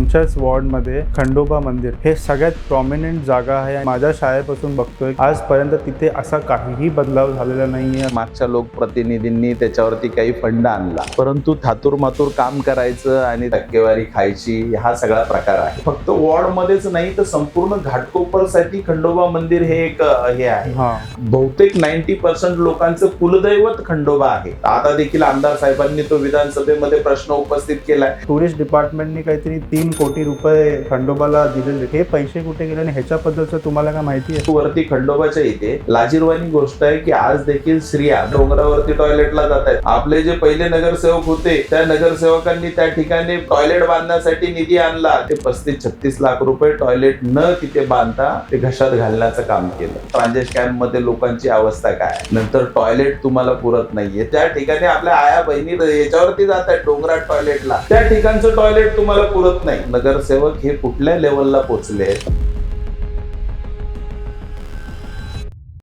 तुमच्याच वॉर्डमध्ये खंडोबा मंदिर हे सगळ्यात प्रॉमिनंट जागा आहे. माझ्या शाळेपासून बघतोय आजपर्यंत तिथे असा काहीही बदलाव झालेला नाहीये. मागच्या लोकप्रतिनिधींनी त्याच्यावरती काही फंड आणला, परंतु थातूर मातूर काम करायचं आणि टक्केवारी खायची हा सगळा प्रकार आहे. फक्त वॉर्ड मध्येच नाही तर संपूर्ण घाटकोपरसाठी खंडोबा मंदिर हे एक हे आहे. बहुतेक 90% लोकांचं कुलदैवत खंडोबा आहे. आता देखील आमदार साहेबांनी तो विधानसभेमध्ये प्रश्न उपस्थित केलाय. टुरिस्ट डिपार्टमेंटने काहीतरी 3 कोटी रुपये खंडोबाला दिलेले, हे पैसे कुठे गेले आणि ह्याच्याबद्दलचं तुम्हाला काय माहिती आहे? वरती खंडोबाच्या इथे लाजीरवाणी गोष्ट आहे की आज देखील स्त्रिया डोंगरावरती टॉयलेटला जात आहेत. आपले जे पहिले नगरसेवक होते त्या नगरसेवकांनी त्या ठिकाणी टॉयलेट बांधण्यासाठी निधी आणला. ते 35-36 लाख रुपये टॉयलेट न तिथे बांधता ते घशात घालण्याचं काम केलं. ट्रांजेश कॅम्प मध्ये लोकांची अवस्था काय, नंतर टॉयलेट तुम्हाला पुरत नाहीये. त्या ठिकाणी आपल्या आया बहिणी याच्यावरती जात आहेत डोंगरात टॉयलेटला, त्या ठिकाणचं टॉयलेट तुम्हाला पुरत नाही. नगरसेवक हे कुठल्या लेवलला पोहोचले?